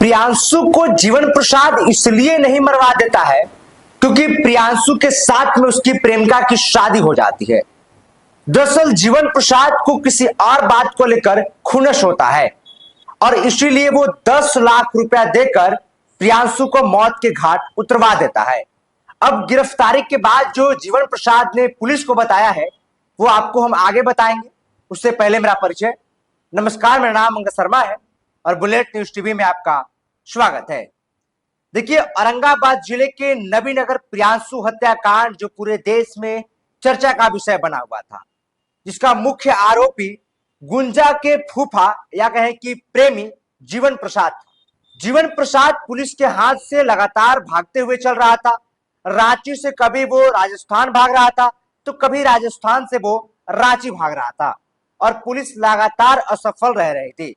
प्रियांशु को जीवन प्रसाद इसलिए नहीं मरवा देता है क्योंकि प्रियांशु के साथ में उसकी प्रेमिका की शादी हो जाती है। दरअसल जीवन प्रसाद को किसी और बात को लेकर खुनस होता है और इसीलिए वो 10 लाख रुपया देकर प्रियांशु को मौत के घाट उतरवा देता है। अब गिरफ्तारी के बाद जो जीवन प्रसाद ने पुलिस को बताया है वो आपको हम आगे बताएंगे। उससे पहले मेरा परिचय। नमस्कार, मेरा नाम अंगद शर्मा है और बुलेट न्यूज टीवी में आपका स्वागत है। देखिए, औरंगाबाद जिले के नबीनगर प्रियांशु हत्याकांड जो पूरे देश में चर्चा का विषय बना हुआ था, जिसका मुख्य आरोपी गुंजा के फूफा या कहें कि प्रेमी जीवन प्रसाद था। जीवन प्रसाद पुलिस के हाथ से लगातार भागते हुए चल रहा था। रांची से कभी वो राजस्थान भाग रहा था तो कभी राजस्थान से वो रांची भाग रहा था और पुलिस लगातार असफल रह रही थी।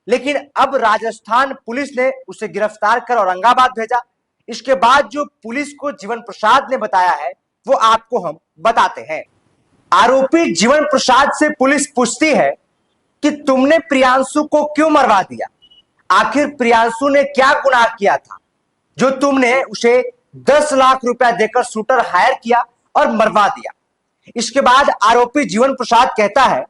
लेकिन अब राजस्थान पुलिस ने उसे गिरफ्तार कर औरंगाबाद भेजा। इसके बाद जो पुलिस को जीवन प्रसाद ने बताया है वो आपको हम बताते हैं। आरोपी जीवन प्रसाद से पुलिस पूछती है कि तुमने प्रियांशु को क्यों मरवा दिया? आखिर प्रियांशु ने क्या गुनाह किया था जो तुमने उसे 10 लाख रुपया देकर शूटर हायर किया और मरवा दिया? इसके बाद आरोपी जीवन प्रसाद कहता है,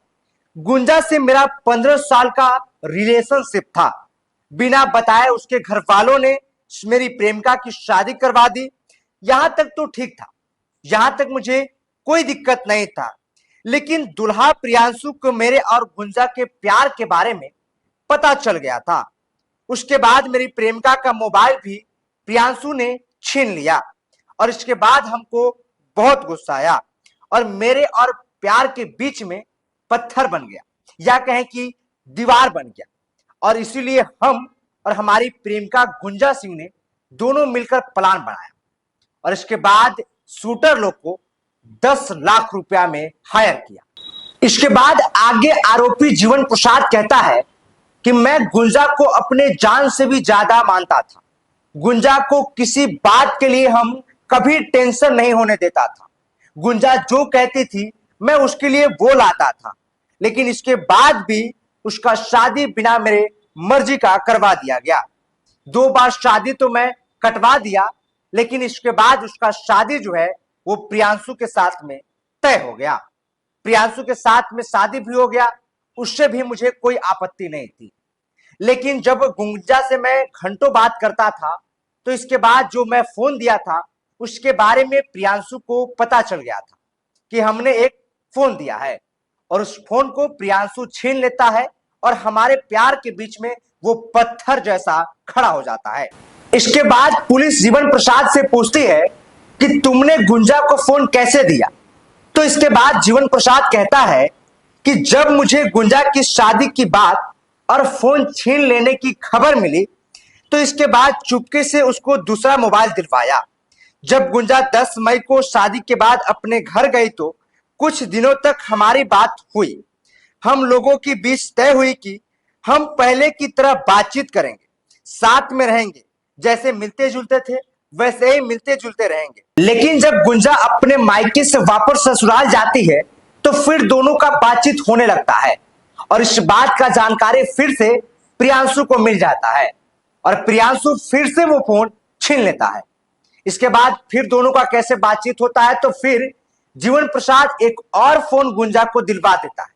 गुंजा से मेरा 15 साल का रिलेशनशिप था। बिना बताए उसके घर वालों ने मेरी प्रेमिका की शादी करवा दी। यहां तक तो ठीक था, यहां तक मुझे कोई दिक्कत नहीं था। लेकिन दुल्हा प्रियांशु को मेरे और गुंजा के प्यार के बारे में पता चल गया था। उसके बाद मेरी प्रेमिका का मोबाइल भी प्रियांशु ने छीन लिया और इसके बाद हमको बहुत गुस्सा आया और मेरे और प्यार के बीच में पत्थर बन गया या कहें कि दीवार बन गया और इसीलिए हम और हमारी प्रेमिका गुंजा सिंह ने दोनों मिलकर प्लान बनाया और इसके बाद शूटर लोग को 10 लाख रुपया में हायर किया। इसके बाद आगे आरोपी जीवन प्रसाद कहता है कि मैं गुंजा को अपने जान से भी ज्यादा मानता था। गुंजा को किसी बात के लिए हम कभी टेंशन नहीं होने देता था। गुंजा जो कहती थी मैं उसके लिए वो लाता था। लेकिन इसके बाद भी उसका शादी बिना मेरे मर्जी का करवा दिया गया। 2 बार शादी तो मैं कटवा दिया, लेकिन इसके बाद उसका शादी जो है वो प्रियांशु के साथ में तय हो गया। प्रियांशु के साथ में शादी भी हो गया, उससे भी मुझे कोई आपत्ति नहीं थी। लेकिन जब गुंजा से मैं घंटों बात करता था तो इसके बाद जो मैं फोन दिया था उसके बारे में प्रियांशु को पता चल गया था कि हमने एक फोन दिया है और उस फोन को प्रियांशु छीन लेता है और हमारे प्यार के बीच में वो पत्थर जैसा खड़ा हो जाता है। इसके बाद पुलिस जीवन प्रसाद से पूछती है कि तुमने गुंजा को फोन कैसे दिया? तो इसके बाद जीवन प्रसाद कहता है कि जब मुझे गुंजा की शादी की बात और फोन छीन लेने की खबर मिली तो इसके बाद चुपके से उसको दूसरा मोबाइल दिलवाया। जब गुंजा 10 मई को शादी के बाद अपने घर गई तो कुछ दिनों तक हमारी बात हुई। हम लोगों के बीच तय हुई कि हम पहले की तरह बातचीत करेंगे, साथ में रहेंगे, जैसे मिलते जुलते थे वैसे ही मिलते जुलते रहेंगे। लेकिन जब गुंजा अपने मायके से वापस ससुराल जाती है तो फिर दोनों का बातचीत होने लगता है और इस बात का जानकारी फिर से प्रियांशु को मिल जाता है और प्रियांशु फिर से वो फोन छीन लेता है। इसके बाद फिर दोनों का कैसे बातचीत होता है तो फिर जीवन प्रसाद एक और फोन गुंजा को दिलवा देता है।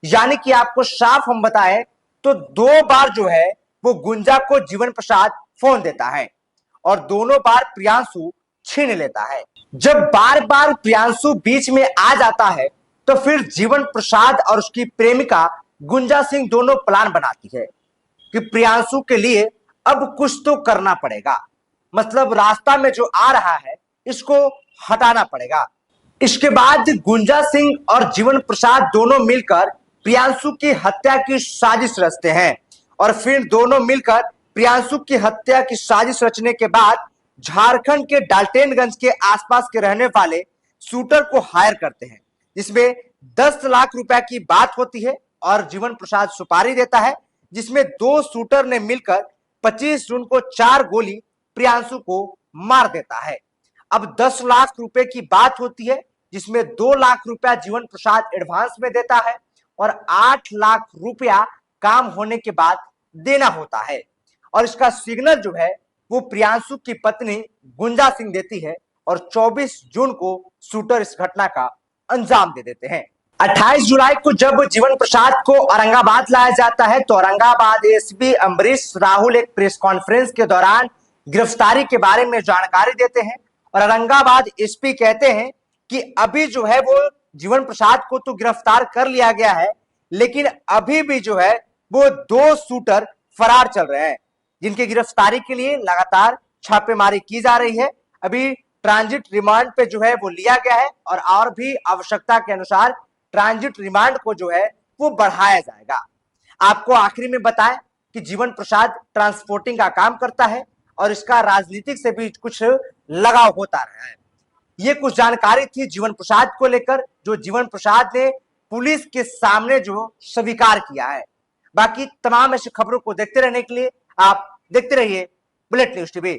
यानी कि आपको साफ हम बताएं तो 2 बार जो है वो गुंजा को जीवन प्रसाद फोन देता है और दोनों बार प्रियांशु छीन लेता है। जब बार बार प्रियांशु बीच में आ जाता है तो फिर जीवन प्रसाद और उसकी प्रेमिका गुंजा सिंह दोनों प्लान बनाती है कि प्रियांशु के लिए अब कुछ तो करना पड़ेगा, मतलब रास्ता में जो आ रहा है इसको हटाना पड़ेगा। इसके बाद गुंजा सिंह और जीवन प्रसाद दोनों मिलकर प्रियांशु की हत्या की साजिश रचते हैं और फिर दोनों मिलकर प्रियांशु की हत्या की साजिश रचने के बाद झारखंड के डाल्टेनगंज के आसपास के रहने वाले शूटर को हायर करते हैं, जिसमें 10 लाख रुपया की बात होती है और जीवन प्रसाद सुपारी देता है, जिसमें 2 शूटर ने मिलकर 25 जून को 4 गोली प्रियांशु को मार देता है। अब 10 लाख रुपए की बात होती है, जिसमें 2 लाख रुपया जीवन प्रसाद एडवांस में देता है और 8 लाख रुपया काम होने के बाद देना होता है और इसका सिग्नल जो है वो प्रियांशु की पत्नी गुंजा सिंह देती है और 24 जून को शूटर इस घटना का अंजाम दे देते हैं। 28 जुलाई को जब जीवन प्रसाद को औरंगाबाद लाया जाता है तो औरंगाबाद एसपी अम्बरीश राहुल एक प्रेस कॉन्फ्रेंस के दौरान गिरफ्तारी के बारे में जानकारी देते हैं और औरंगाबाद एसपी कहते हैं कि अभी जो है वो जीवन प्रसाद को तो गिरफ्तार कर लिया गया है, लेकिन अभी भी जो है वो 2 शूटर फरार चल रहे हैं जिनकी गिरफ्तारी के लिए लगातार छापेमारी की जा रही है। अभी ट्रांजिट रिमांड पे जो है वो लिया गया है और भी आवश्यकता के अनुसार ट्रांजिट रिमांड को जो है वो बढ़ाया जाएगा। आपको आखिरी में बताएं कि जीवन प्रसाद ट्रांसपोर्टिंग का काम करता है और इसका राजनीतिक से भी कुछ लगाव होता रहा है। ये कुछ जानकारी थी जीवन प्रसाद को लेकर, जो जीवन प्रसाद ने पुलिस के सामने जो स्वीकार किया है। बाकी तमाम ऐसी खबरों को देखते रहने के लिए आप देखते रहिए बुलेट न्यूज टीवी।